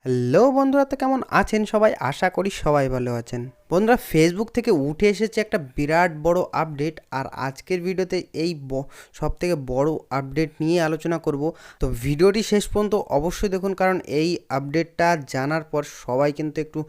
Hello বন্ধুরা, তো কেমন আছেন সবাই? আশা করি সবাই ভালো আছেন। বন্ধুরা, ফেসবুক থেকে উঠে এসেছে একটা বিরাট বড় আপডেট, আর আজকের ভিডিওতে এই সব থেকে বড় আপডেট নিয়ে আলোচনা করব। তো ভিডিওটি শেষ পর্যন্ত অবশ্যই দেখুন, কারণ এই আপডেটটা জানার পর সবাই কিন্তু একটু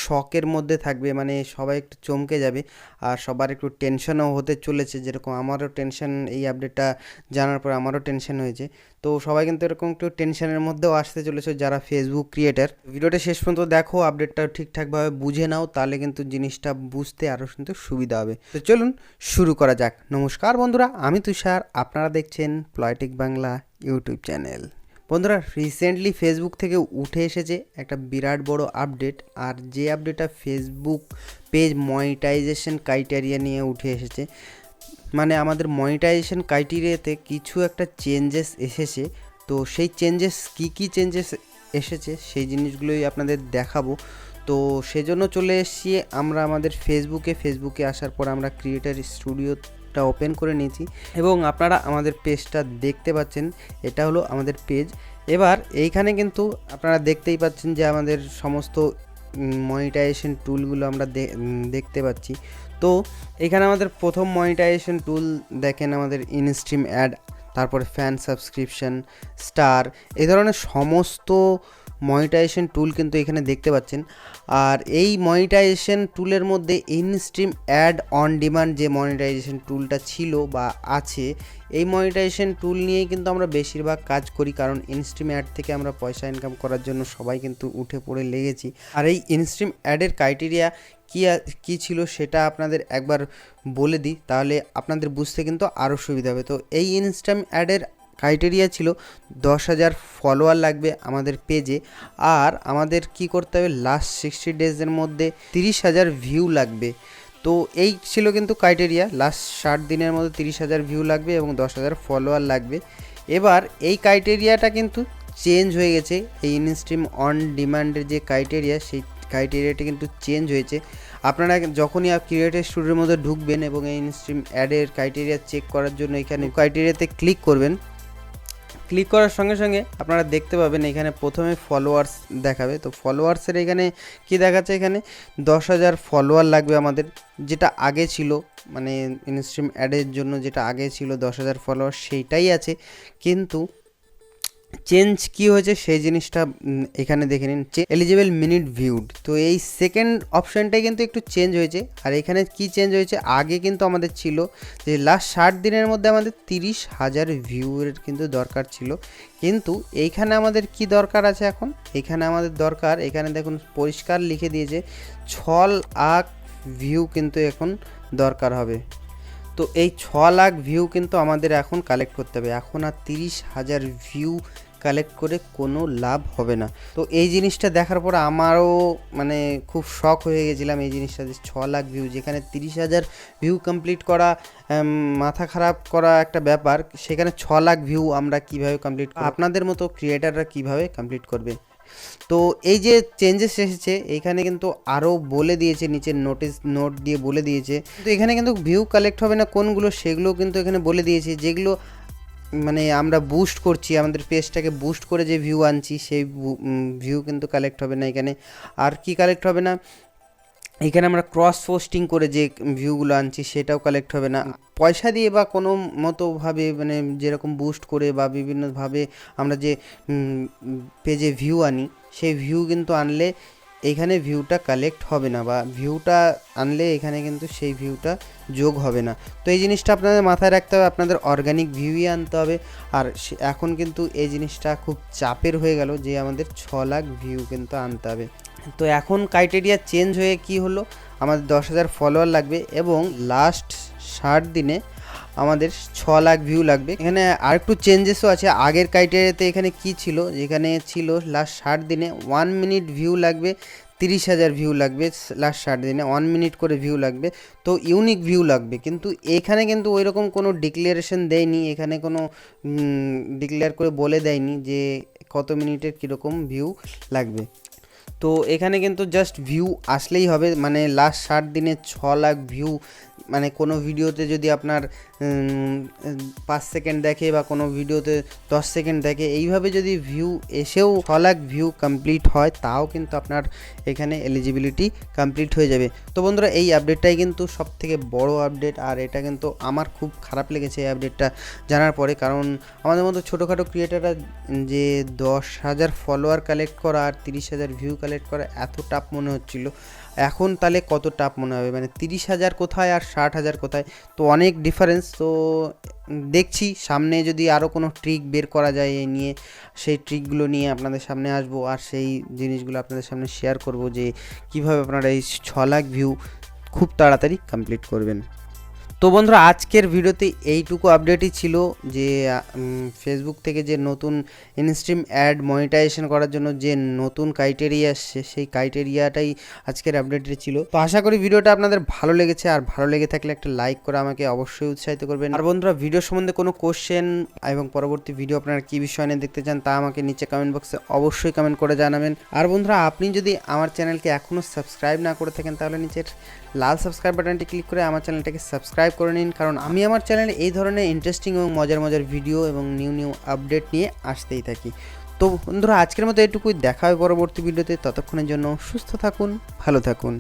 শকের মধ্যে থাকবে, মানে সবাই একটু চমকে যাবে আর সবার একটু টেনশনও হতে চলেছে। যেরকম আমারও টেনশন, এই আপডেটটা জানার পর আমারও টেনশন হয়েছে। তো সবাই কিন্তু এরকম একটু টেনশনের মধ্যেও আসতে চলেছে যারা ফেসবুক ক্রিয়েটার। ভিডিওটা শেষ পর্যন্ত দেখো, আপডেটটা ঠিকঠাকভাবে বুঝে নাও, তাহলে কিন্তু জিনিসটা বুঝতে আরও কিন্তু সুবিধা হবে। তো চলুন শুরু করা যাক। নমস্কার বন্ধুরা, আমি তুষার, আপনারা দেখছেন পলিটিক বাংলা ইউটিউব চ্যানেল। বন্ধুরা, রিসেন্টলি ফেসবুক থেকে উঠে এসেছে একটা বিরাট বড় আপডেট, আর যে আপডেটটা ফেসবুক পেজ মনিটাইজেশন ক্রাইটেরিয়া নিয়ে উঠে এসেছে। মানে আমাদের মনিটাইজেশন ক্রাইটেরিয়াতে কিছু একটা চেঞ্জেস এসেছে। তো সেই চেঞ্জেস কী চেঞ্জেস এসেছে সেই জিনিসগুলোই আপনাদের দেখাবো। তো সেজন্য চলে এসেছি আমরা আমাদের ফেসবুকে আসার পর আমরা ক্রিয়েটার স্টুডিওটা ওপেন করে নিয়েছি এবং আপনারা আমাদের পেজটা দেখতে পাচ্ছেন। এটা হলো আমাদের পেজ। এবার এইখানে কিন্তু আপনারা দেখতেই পাচ্ছেন যে আমাদের সমস্ত মনিটাইজেশন টুলগুলো আমরা দেখতে পাচ্ছি। তো এখানে আমাদের প্রথম মনিটাইজেশন টুল দেখেন, আমাদের ইনস্ট্রিম অ্যাড, তারপরে ফ্যান সাবস্ক্রিপশন, স্টার, এই ধরনের সমস্ত মনিটাইজেশন টুল কিন্তু এখানে দেখতে পাচ্ছেন। আর এই মনিটাইজেশন টুলের মধ্যে ইনস্ট্রিম অ্যাড অন ডিমান্ড যে মনিটাইজেশন টুলটা ছিল বা আছে, এই মনিটাইজেশন টুল নিয়েই কিন্তু আমরা বেশিরভাগ কাজ করি, কারণ ইনস্ট্রিম অ্যাড থেকে আমরা পয়সা ইনকাম করার জন্য সবাই কিন্তু উঠে পড়ে লেগেছি। আর এই ইনস্ট্রিম অ্যাডের ক্রাইটেরিয়া কী ছিল সেটা আপনাদের একবার বলে দিই, তাহলে আপনাদের বুঝতে কিন্তু আরও সুবিধা হবে। তো এই ইনস্ট্রিম অ্যাডের ক্রাইটেরিয়া ছিল 10,000 ফলোয়ার লাগবে আমাদের পেজে, আর আমাদের কি করতে হবে, লাস্ট 60 ডেজের মধ্যে 30,000 ভিউ লাগবে। তো এই ছিল কিন্তু ক্রাইটেরিয়া, লাস্ট 60 দিনের মধ্যে 30,000 ভিউ লাগবে এবং 10,000 ফলোয়ার লাগবে। এবার এই ক্রাইটেরিয়াটা কিন্তু চেঞ্জ হয়ে গেছে। এই ইনস্ট্রিম অন ডিমান্ডের যে ক্রাইটেরিয়া, সেই ক্রাইটেরিয়াটা কিন্তু চেঞ্জ হয়েছে। আপনারা যখনই ক্রিয়েটর স্টুডিওর মধ্যে ঢুকবেন এবং এই ইনস্ট্রিম অ্যাডের ক্রাইটেরিয়া চেক করার জন্য এখানে ক্রাইটেরিয়াতে ক্লিক করবেন। ক্লিক করার সঙ্গে সঙ্গে আপনারা দেখতে পাবেন এখানে প্রথমে ফলোয়ার্স দেখাবে। তো ফলোয়ার্সের এখানে কি দেখাচ্ছে, এখানে 10,000 ফলোয়ার লাগবে আমাদের, যেটা আগে ছিল, মানে ইনস্ট্রিম অ্যাডের জন্য যেটা আগে ছিল 10,000 ফলোয়ার সেইটাই আছে। কিন্তু চেঞ্জ কি হয়েছে সেই জিনিসটা এখানে দেখে নিন, এলিজিবল মিনিট ভিউড। তো এই সেকেন্ড অপশানটাই কিন্তু একটু চেঞ্জ হয়েছে। আর এখানে কি চেঞ্জ হয়েছে, আগে কিন্তু আমাদের ছিল যে লাস্ট 60 দিনের মধ্যে আমাদের 30,000 ভিউয়ের কিন্তু দরকার ছিল, কিন্তু এইখানে আমাদের কি দরকার আছে এখন, এখানে আমাদের দরকার, এখানে দেখুন পরিষ্কার লিখে দিয়েছে 6 লাখ ভিউ কিন্তু এখন দরকার হবে। তো এই 6 লাখ ভিউ কিন্তু আমাদের এখন কালেক্ট করতে হবে। এখন আর 30,000 ভিউ কালেক্ট করে কোনো লাভ হবে না। তো এই জিনিসটা দেখার পর আমারও মানে খুব শক হয়ে গেছিলাম এই জিনিসটা, যে 6 লাখ ভিউ, যেখানে 30,000 ভিউ কমপ্লিট করা মাথা খারাপ করা একটা ব্যাপার, সেখানে 6 লাখ ভিউ আমরা কিভাবে কমপ্লিট করব, আপনাদের মতো ক্রিয়েটাররা কিভাবে কমপ্লিট করবে। তো এই যে চেঞ্জেস এসেছে এইখানে কিন্তু আরও বলে দিয়েছে, নিচে নোট দিয়ে বলে দিয়েছে। তো এখানে কিন্তু ভিউ কালেক্ট হবে না কোনগুলো, সেগুলো কিন্তু এখানে বলে দিয়েছে। যেগুলো মানে আমরা বুস্ট করছি, আমাদের পেজটাকে বুস্ট করে যে ভিউ আনছি, সেই ভিউ কিন্তু কালেক্ট হবে না এখানে। আর কি কালেক্ট হবে না, এখানে আমরা ক্রস পোস্টিং করে যে ভিউগুলো আনছি সেটাও কালেক্ট হবে না। পয়সা দিয়ে বা কোনো মতোভাবে, মানে যেরকম বুস্ট করে বা বিভিন্নভাবে আমরা যে পেজে ভিউ আনি, সেই ভিউ কিন্তু আনলে এখানে ভিউটা কালেক্ট হবে না, বা ভিউটা আনলে এখানে কিন্তু সেই ভিউটা যোগ হবে না। তো এই জিনিসটা আপনাদের মাথায় রাখতে হবে, আপনাদের অর্গানিক ভিউই আনতে হবে। আর এখন কিন্তু এই জিনিসটা খুব চাপের হয়ে গেল যে আমাদের 6 লাখ ভিউ কিন্তু আনতে হবে। তো এখন ক্রাইটেরিয়া চেঞ্জ হয়ে কি হলো, আমাদের 10,000 ফলোয়ার লাগবে এবং লাস্ট 60 দিনে আমাদের 6 লাখ ভিউ লাগবে। এখানে আরেকটু চেঞ্জেসও আছে। আগের ক্রাইটেরিয়াতে এখানে কি ছিল, যেখানে ছিল লাস্ট 60 দিনে 1 মিনিট ভিউ লাগবে, 30,000 ভিউ লাগবে লাস্ট 60 দিনে, 1 মিনিট করে ভিউ লাগবে, তো ইউনিক ভিউ লাগবে। কিন্তু এখানে কিন্তু ওই রকম কোনো ডিক্লারেশন দেয়নি, এখানে কোনো ডিক্লেয়ার করে বলে দেয়নি যে কত মিনিটের কীরকম ভিউ লাগবে। তো এখানে কিন্তু জাস্ট ভিউ আসলেই হবে, মানে লাস্ট 60 দিনে 6 লাখ ভিউ, মানে কোনো ভিডিওতে যদি আপনার 5 সেকেন্ড দেখে বা কোনো ভিডিওতে 10 সেকেন্ড দেখে, এইভাবে যদি ভিউ এসেও 6 লাখ ভিউ কমপ্লিট হয় তাও কিন্তু আপনার এখানে এলিজিবিলিটি কমপ্লিট হয়ে যাবে। তো বন্ধুরা এই আপডেটটাই কিন্তু সব থেকে বড় আপডেট, আর এটা কিন্তু আমার খুব খারাপ লেগেছে এই আপডেটটা জানার পরে, কারণ আমাদের মতো ছোটোখাটো ক্রিয়েটাররা যে 10,000 ফলোয়ার কালেক্ট করা আর 30,000 ভিউ কালেক্ট করা এত টাফ মনে হচ্ছিল, এখন তাহলে কত টাফ মনে হবে, মানে 30,000 কোথায় আর 60,000 কোথায়, তো অনেক ডিফারেন্স। তো দেখছি সামনে যদি আরও কোনো ট্রিক বের করা যায় এই নিয়ে, সেই ট্রিকগুলো নিয়ে আপনাদের সামনে আসবো আর সেই জিনিসগুলো আপনাদের সামনে শেয়ার করব যে কীভাবে আপনারা এই 6 লাখ ভিউ খুব তাড়াতাড়ি কমপ্লিট করবেন। তো বন্ধুরা আজকের ভিডিওতে এইটুকু আপডেটই ছিল যে ফেসবুক থেকে যে নতুন ইনস্ট্রিম অ্যাড মনিটাইজেশন করার জন্য যে নতুন ক্রাইটেরিয়া আসছে, সেই ক্রাইটেরিয়াটাই আজকের আপডেটে ছিল। তো আশা করি ভিডিওটা আপনাদের ভালো লেগেছে, আর ভালো লেগে থাকলে একটা লাইক করে আমাকে অবশ্যই উৎসাহিত করবেন। আর বন্ধুরা ভিডিও সম্বন্ধে কোনো কোশ্চেন এবং পরবর্তী ভিডিও আপনারা কী বিষয় নিয়ে দেখতে চান তা আমাকে নিচে কমেন্ট বক্সে অবশ্যই কমেন্ট করে জানাবেন। আর বন্ধুরা আপনি যদি আমার চ্যানেলকে এখনও সাবস্ক্রাইব না করে থাকেন তাহলে নিচের লাল সাবস্ক্রাইব বাটনটি ক্লিক করে আমার চ্যানেলটাকে সাবস্ক্রাইব করে নিন, কারণ আমি আমার চ্যানেলে এই ধরনের ইন্টারেস্টিং এবং মজার ভিডিও এবং নিউ আপডেট নিয়ে আসতেই থাকি। তো বন্ধুরা আজকের মতো এটুকুই, দেখা হবে পরবর্তী ভিডিওতে। ততক্ষণের জন্য সুস্থ থাকুন, ভালো থাকুন।